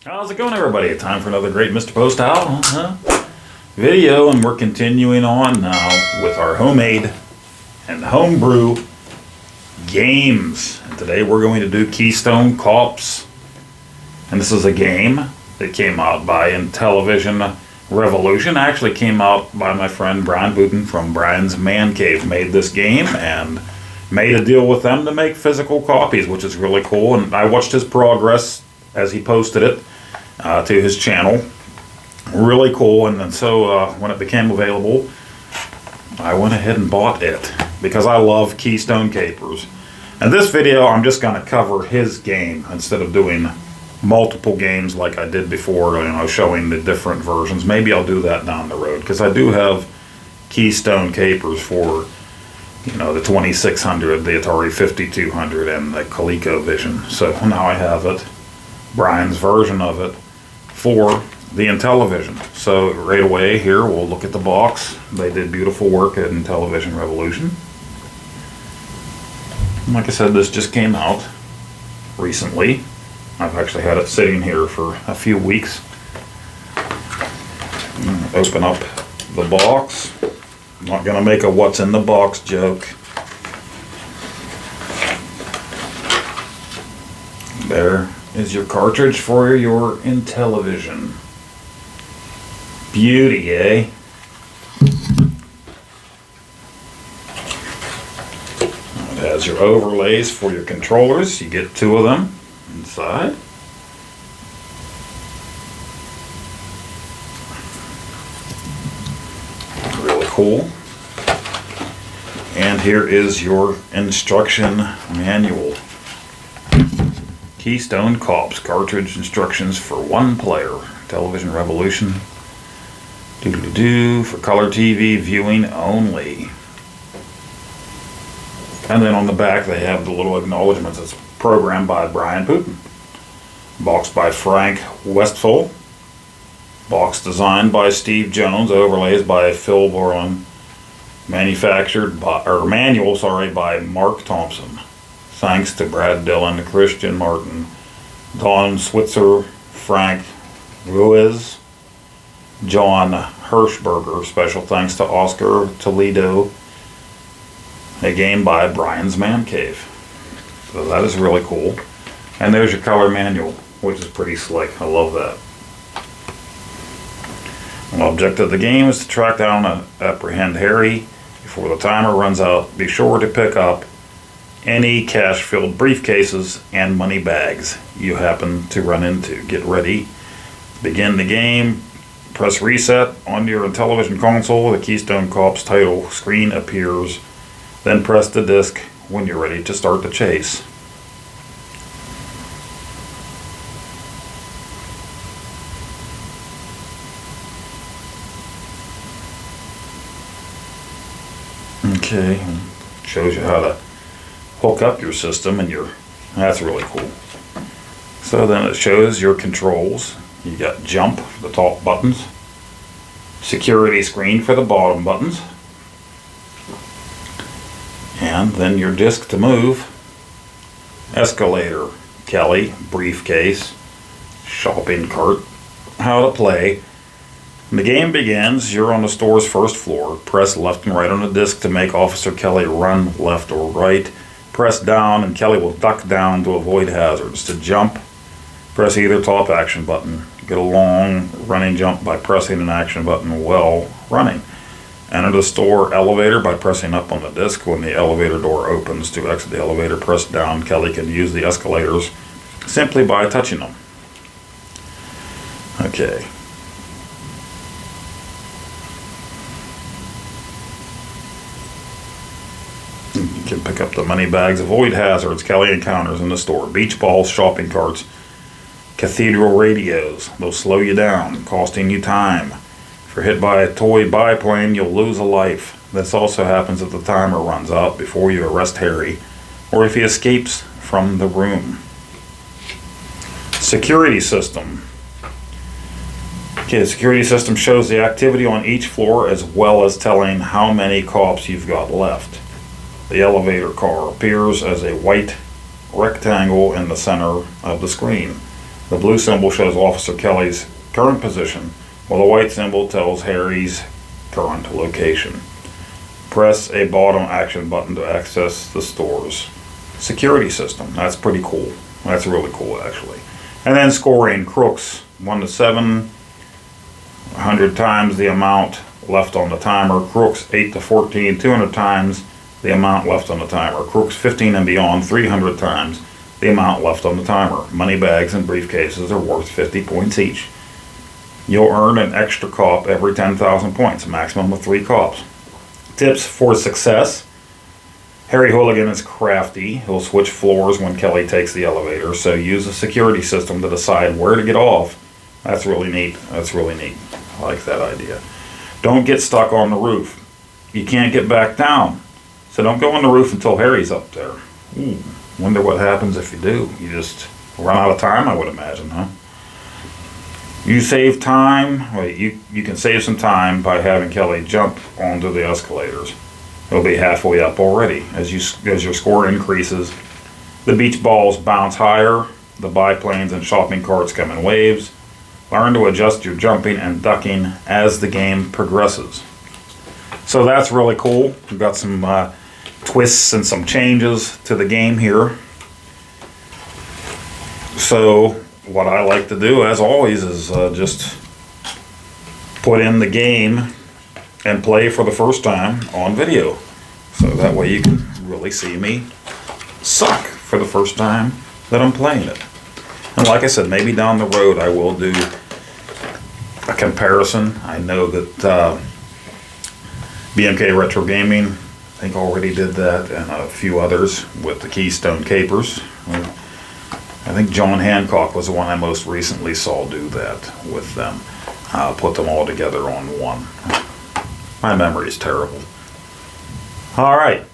How's it going, everybody? Time for another great Mr. Poestyle video, and we're continuing on now with our homemade and homebrew games. And today we're going to do Keystone Kopps, and this is a game that came out by Intellivision Revolution. Actually came out by my friend Brian Pudden from Brian's Man Cave. Made this game and made a deal with them to make physical copies, which is really cool. And I watched his progress as he posted it to his channel. Really cool. And then so when it became available, I went ahead and bought it because I love Keystone Kapers. And this video, I'm just going to cover his game instead of doing multiple games like I did before, you know, showing the different versions. Maybe I'll do that down the road, because I do have Keystone Kapers for, you know, the 2600, the Atari 5200, and the ColecoVision. So now I have it, Brian's version of it, for the Intellivision. So right away here, we'll look at the box. They did beautiful work at Intellivision Revolution. Like I said, this just came out recently. I've actually had it sitting here for a few weeks. Open up the box. I'm not going to make a what's in the box joke. There is your cartridge for your Intellivision. Beauty, eh? It has your overlays for your controllers. You get two of them inside. Really cool. And here is your instruction manual. Keystone Kopps cartridge instructions for one player. Intellivision Revolution. For color TV viewing only. And then on the back they have the little acknowledgments. It's programmed by Brian Pudden. Box by Frank Westphal. Box designed by Steve Jones. Overlays by Phil Borland. Manufactured by, or manual, sorry, by Mark Thompson. Thanks to Brad Dillon, Christian Martin, Don Switzer, Frank Ruiz, John Hirschberger. Special thanks to Oscar Toledo. A game by Brian's Man Cave. So that is really cool. And there's your color manual, which is pretty slick. I love that. The object of the game is to track down and apprehend Harry before the timer runs out. Be sure to pick up any cash-filled briefcases and money bags you happen to run into. Get ready. Begin the game. Press reset on your Intellivision console. The Keystone Kopps title screen appears. Then press the disc when you're ready to start the chase. Okay, shows you how to hook up your system and that's really cool. So then it shows your controls. You got jump for the top buttons, security screen for the bottom buttons, and then your disc to move, escalator, Kelly, briefcase, shopping cart, how to play. When the game begins, you're on the store's first floor. Press left and right on the disc to make Officer Kelly run left or right. Press down and Kelly will duck down to avoid hazards. To jump, press either top action button. Get a long running jump by pressing an action button while running. Enter the store elevator by pressing up on the disc. When the elevator door opens, to exit the elevator, press down. Kelly can use the escalators simply by touching them. Okay. You can pick up the money bags. Avoid hazards Kelly encounters in the store. Beach balls, shopping carts, cathedral radios. They'll slow you down, costing you time. If you're hit by a toy biplane, you'll lose a life. This also happens if the timer runs out before you arrest Harry, or if he escapes from the room. Security system. Okay, the security system shows the activity on each floor as well as telling how many Kopps you've got left. The elevator car appears as a white rectangle in the center of the screen. The blue symbol shows Officer Kelly's current position, while the white symbol tells Harry's current location. Press a bottom action button to access the store's security system. That's pretty cool. That's really cool, actually. And then scoring: crooks 1 to 7, 100 times the amount left on the timer. Crooks 8 to 14, 200 times the amount left on the timer. Crooks 15 and beyond, 300 times the amount left on the timer. Money bags and briefcases are worth 50 points each. You'll earn an extra kopp every 10,000 points, a maximum of 3 kopps. Tips for success: Harry Hooligan is crafty. He'll switch floors when Kelly takes the elevator, so use a security system to decide where to get off. That's really neat. That's really neat. I like that idea. Don't get stuck on the roof. You can't get back down, so don't go on the roof until Harry's up there. Wonder what happens if you do. You just run out of time, I would imagine, huh? You save time. Wait, you can save some time by having Kelly jump onto the escalators. He'll be halfway up already. As your score increases, the beach balls bounce higher. The biplanes and shopping carts come in waves. Learn to adjust your jumping and ducking as the game progresses. So that's really cool. We've got some twists and some changes to the game here. So what I like to do, as always, is just put in the game and play for the first time on video. So that way you can really see me suck for the first time that I'm playing it. And like I said, maybe down the road I will do a comparison. I know that BMK Retro Gaming, I think, already did that, and a few others with the Keystone Kapers. I think John Hancock was the one I most recently saw do that with them. Put them all together on one. My memory is terrible. Alright,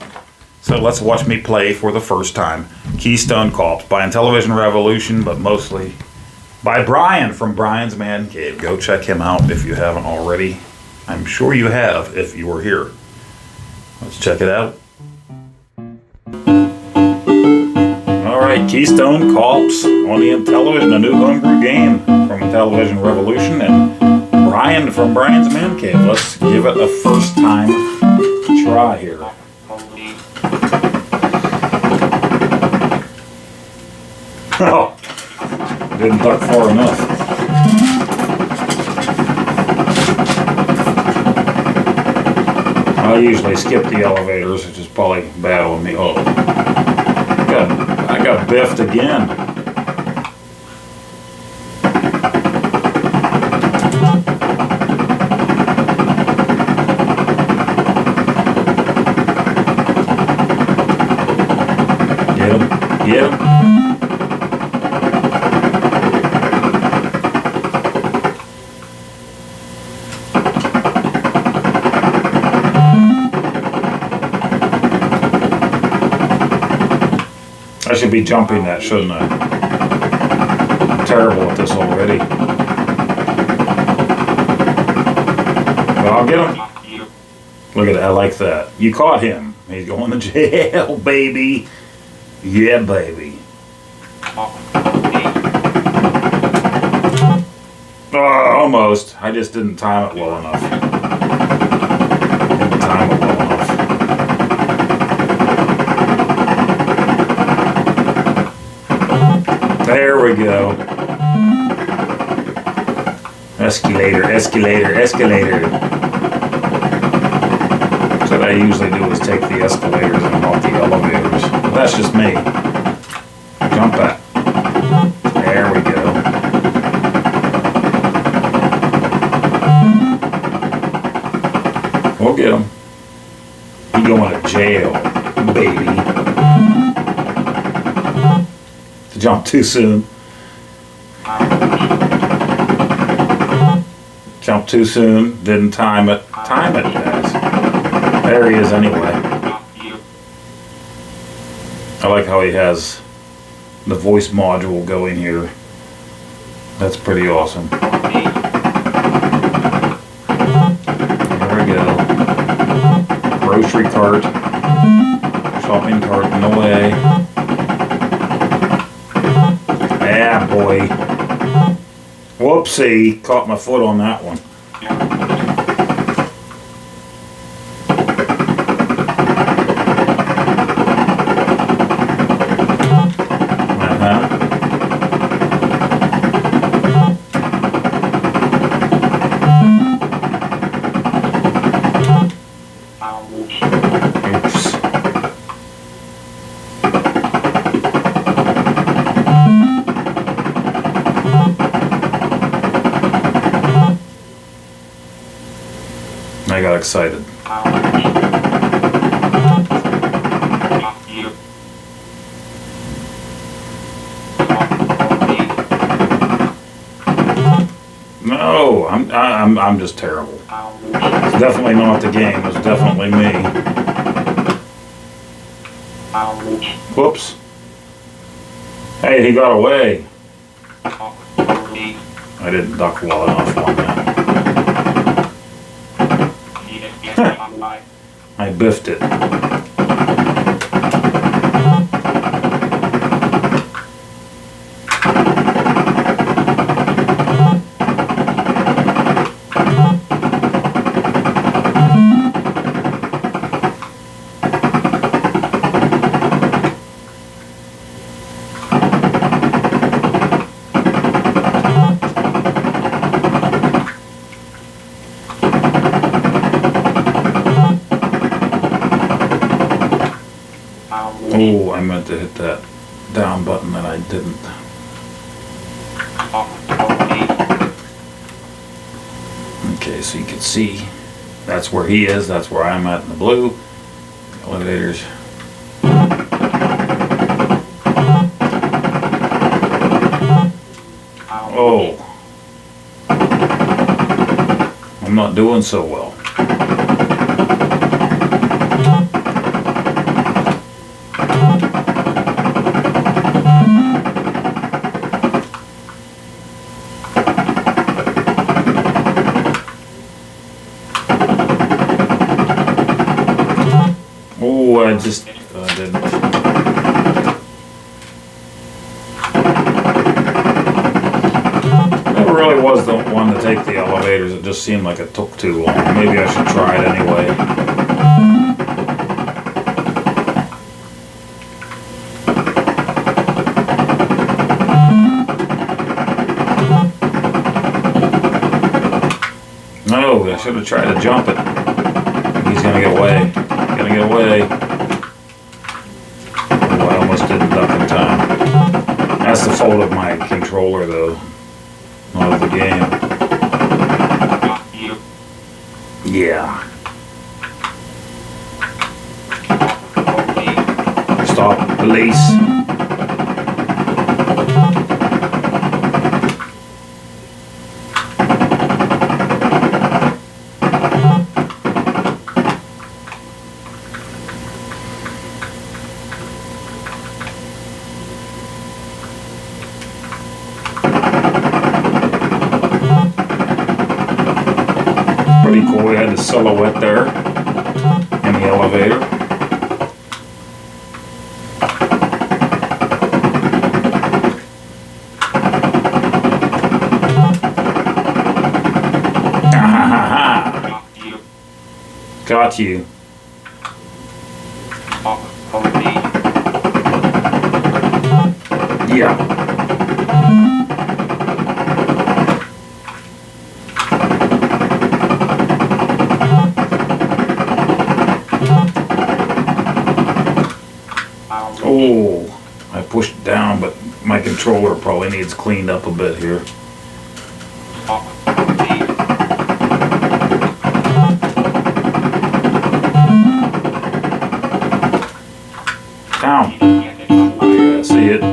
so let's watch me play for the first time Keystone Kopps by Intellivision Revolution, but mostly by Brian from Brian's Man Cave. Go check him out if you haven't already. I'm sure you have if you were here. Let's check it out. Alright, Keystone Kopps on the Intellivision, a new homebrew game from Intellivision Revolution, and Brian from Brian's Man Cave. Let's give it a first time try here. Oh, didn't duck far enough. I usually skip the elevators, which is probably bad on me. Oh, I got biffed again. Get him. I should be jumping that, shouldn't I? I'm terrible at this already. But I'll get him. Look at that, I like that. You caught him. He's going to jail, baby. Yeah, baby. Oh, almost. I just didn't time it well enough. Didn't time it well enough. There we go. Escalator, escalator, escalator. So what I usually do is take the escalators and not the elevators. But that's just me. Jump back. There we go. We'll get him. He's going to jail, baby. To jump too soon. Jump too soon. Didn't time it. Time it, guys. There he is anyway. I like how he has the voice module going here. That's pretty awesome. There we go. Grocery cart. Shopping cart in the way. Yeah, boy. Whoopsie, caught my foot on that one. I got excited. No, I'm just terrible. It's definitely not the game. It's definitely me. Whoops. Hey, he got away. I didn't duck well enough on that. I biffed it. Oh, I meant to hit that down button and I didn't. Okay, so you can see that's where he is, that's where I'm at in the blue. Elevators. Oh. I'm not doing so well. Oh, I just didn't. Never really was the one to take the elevators. It just seemed like it took too long. Maybe I should try it anyway. No, I should have tried to jump it. He's gonna get away. Gonna get away. Oh, I almost didn't duck in time. That's the fault of my controller, though, not of the game. Yeah. Stop, police. Pretty cool, we had the silhouette there in the elevator. Got you. Yeah. Oh, I pushed down, but my controller probably needs cleaned up a bit here. Down. Yeah, see it?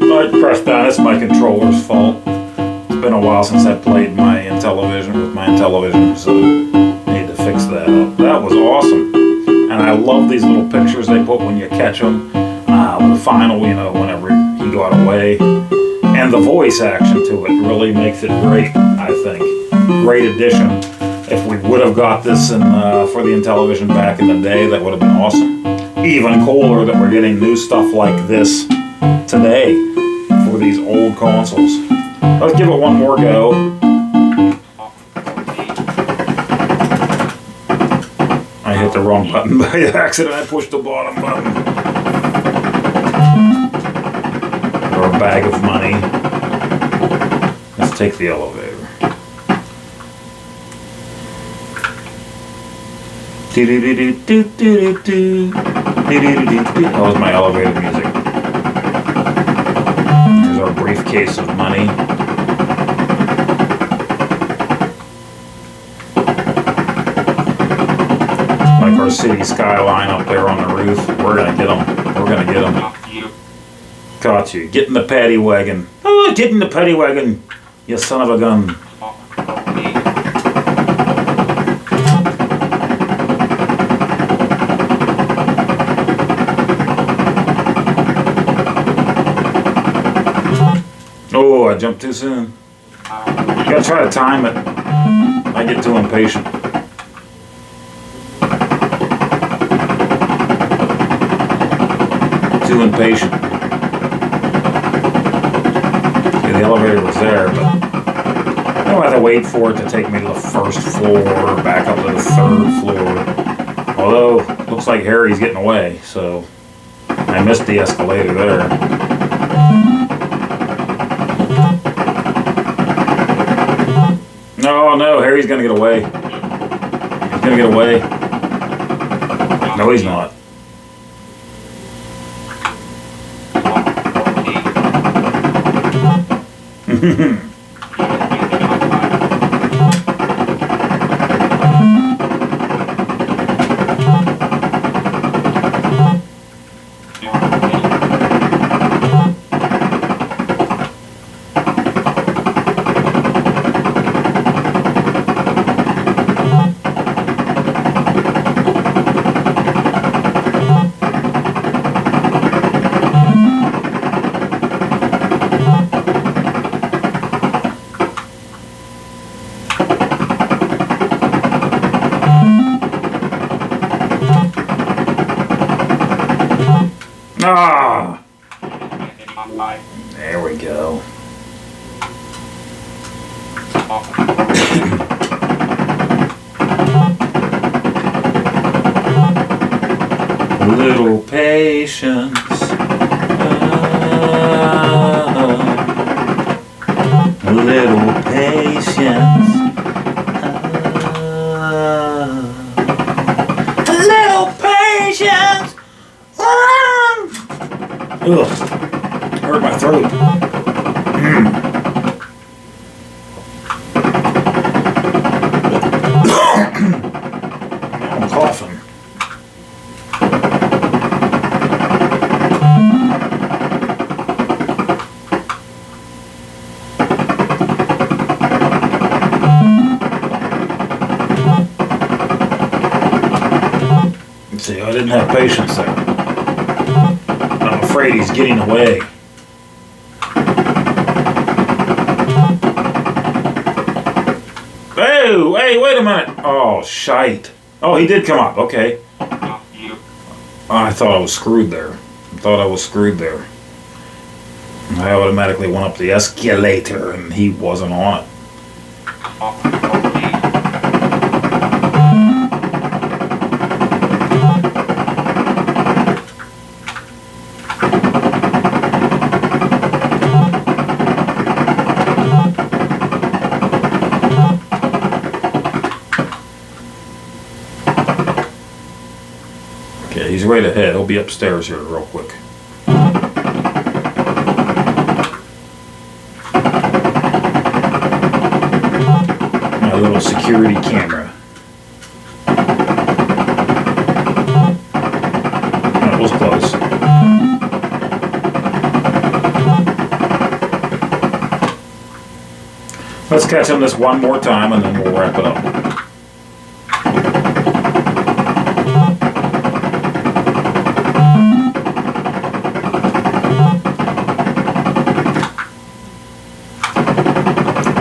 I pressed down. It's my controller's fault. It's been a while since I played my Intellivision with my Intellivision, so I need to fix that up. That was awesome. And I love these little pictures they put when you catch them. The final, you know, whenever he got away. And the voice action to it really makes it great, I think. Great addition. If we would have got this in, for the Intellivision back in the day, that would have been awesome. Even cooler that we're getting new stuff like this today for these old consoles. Let's give it one more go. I hit the wrong button by accident. I pushed the bottom button. Or a bag of money. Let's take the elevator. That was my elevator music. Here's our briefcase of money. Like our city skyline up there on the roof. We're gonna get them. We're gonna get them. Caught you. Get in the paddy wagon. Oh, get in the paddy wagon, you son of a gun. Oh, I jumped too soon. You gotta try to time it. I get too impatient. Too impatient. See, the elevator was there, but I don't have to wait for it to take me to the first floor, back up to the third floor. Although, looks like Harry's getting away, so I missed the escalator there. No, no, Harry's gonna get away. He's gonna get away. No, he's not. Ah! There we go. A little patience. A little patience. A little patience. Ugh, hurt my throat. I'm coughing. See, I didn't have patience there. I'm afraid he's getting away. Oh, hey, wait a minute. Oh, shite. Oh, he did come up. Okay. Oh, I thought I was screwed there. I automatically went up the escalator and he wasn't on it. Okay, he's right ahead. He'll be upstairs here real quick. My little security camera. That was close. Let's catch him this one more time and then we'll wrap it up.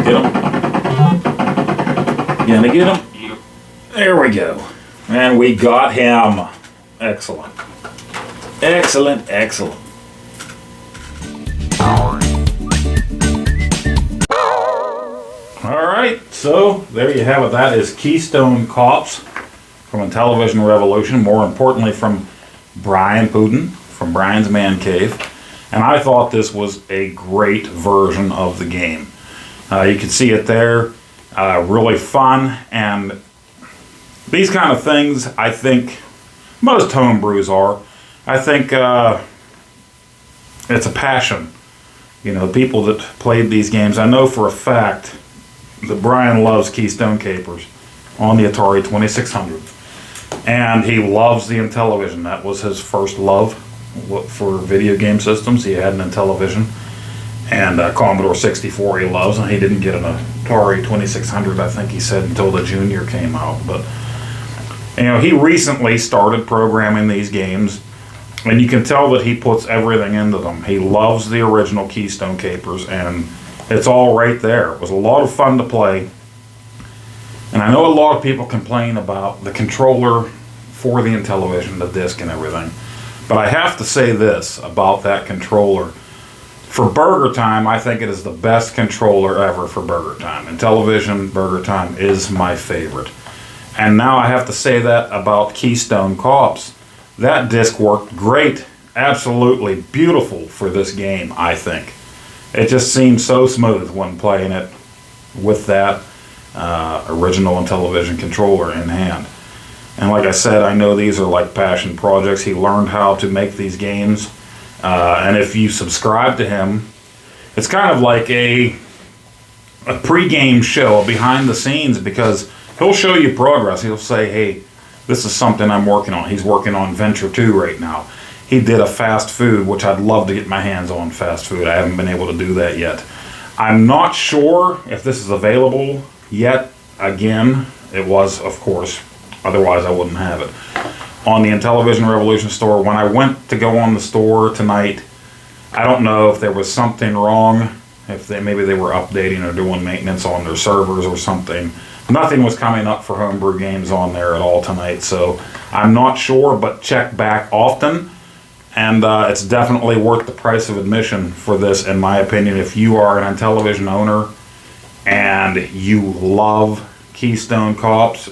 Get him. Gonna get him. There we go. And we got him. Excellent. Excellent, excellent. So there you have it. That is Keystone Kopps from Intellivision Revolution. More importantly, from Brian Pudden from Brian's Man Cave. And I thought this was a great version of the game. You can see it there. Really fun. And these kind of things, I think, most homebrews are. I think it's a passion. You know, people that played these games, I know for a fact that Brian loves Keystone Kapers on the Atari 2600. And he loves the Intellivision. That was his first love for video game systems. He had an Intellivision. And Commodore 64 he loves, and he didn't get an Atari 2600, I think he said, until the Junior came out. But, you know, he recently started programming these games, and you can tell that he puts everything into them. He loves the original Keystone Kapers, and it's all right there. It was a lot of fun to play. And I know a lot of people complain about the controller for the Intellivision, the disc and everything. But I have to say this about that controller. For Burger Time, I think it is the best controller ever for Burger Time. Intellivision Burger Time is my favorite. And now I have to say that about Keystone Kopps. That disc worked great. Absolutely beautiful for this game, I think. It just seemed so smooth when playing it with that original Intellivision controller in hand. And like I said, I know these are like passion projects. He learned how to make these games. And if you subscribe to him, it's kind of like a pre-game show, a behind the scenes, because he'll show you progress. He'll say, hey, this is something I'm working on. He's working on Venture 2 right now. He did a fast food, which I'd love to get my hands on fast food. I haven't been able to do that yet. I'm not sure if this is available yet. Again, it was, of course. Otherwise, I wouldn't have it. On the Intellivision Revolution store, when I went to go on the store tonight, I don't know if there was something wrong, if maybe they were updating or doing maintenance on their servers or something. Nothing was coming up for homebrew games on there at all tonight, so I'm not sure, but check back often. And it's definitely worth the price of admission for this, in my opinion. If you are an Intellivision owner and you love Keystone Kopps,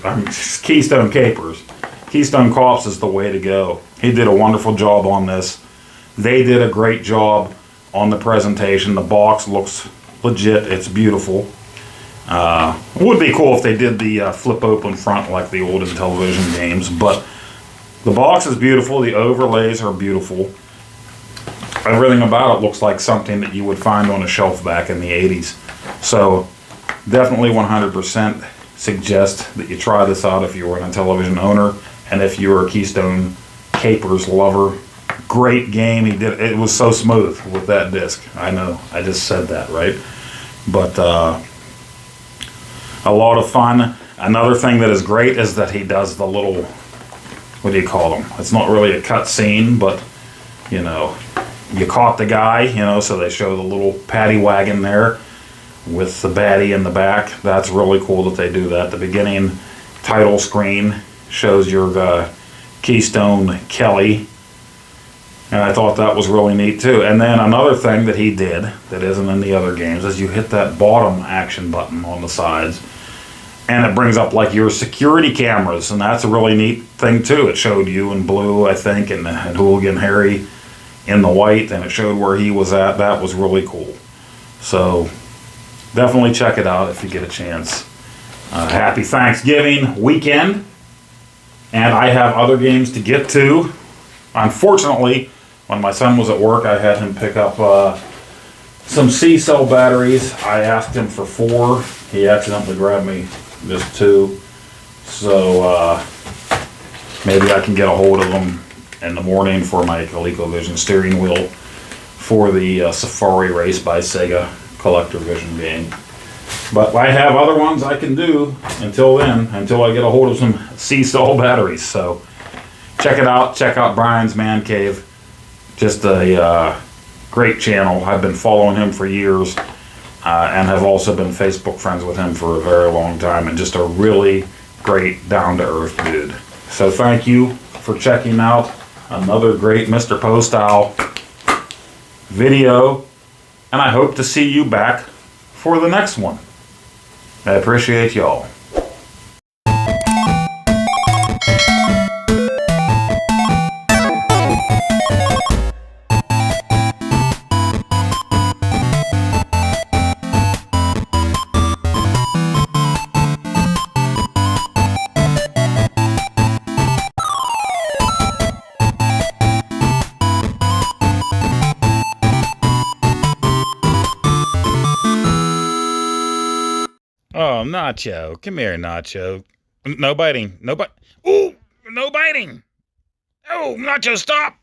Keystone Kapers, Keystone Kopps is the way to go. He did a wonderful job on this. They did a great job on the presentation. The box looks legit. It's beautiful. It would be cool if they did the flip open front like the old Intellivision games, but the box is beautiful. The overlays are beautiful. Everything about it looks like something that you would find on a shelf back in the 80s. So definitely 100% suggest that you try this out if you were an Intellivision owner. And if you're a Keystone Kapers lover, great game. He did. It was so smooth with that disc. I know. I just said that, right? But a lot of fun. Another thing that is great is that he does the little, what do you call them? It's not really a cut scene, but, you know, you caught the guy, you know, so they show the little paddy wagon there with the baddie in the back. That's really cool that they do that. The beginning title screen shows your Keystone Kelly, and I thought that was really neat too. And then another thing that he did that isn't in the other games is you hit that bottom action button on the sides, and it brings up like your security cameras, and that's a really neat thing too. It showed you in blue, I think, and Hooligan Harry in the white, and it showed where he was at. That was really cool. So definitely check it out if you get a chance. Happy Thanksgiving weekend. And I have other games to get to. Unfortunately, when my son was at work, I had him pick up some C-cell batteries. I asked him for 4. He accidentally grabbed me just 2. So maybe I can get a hold of them in the morning for my ColecoVision steering wheel for the Safari Race by Sega Collector Vision game. But I have other ones I can do until then, until I get a hold of some C-cell batteries. So check it out. Check out Brian's Man Cave. Just a great channel. I've been following him for years and have also been Facebook friends with him for a very long time. And just a really great, down-to-earth dude. So thank you for checking out another great Mr. Poestyle video. And I hope to see you back for the next one. I appreciate y'all. Oh, Nacho. Come here, Nacho. No biting. No bite. Ooh, no biting. Oh, Nacho, stop.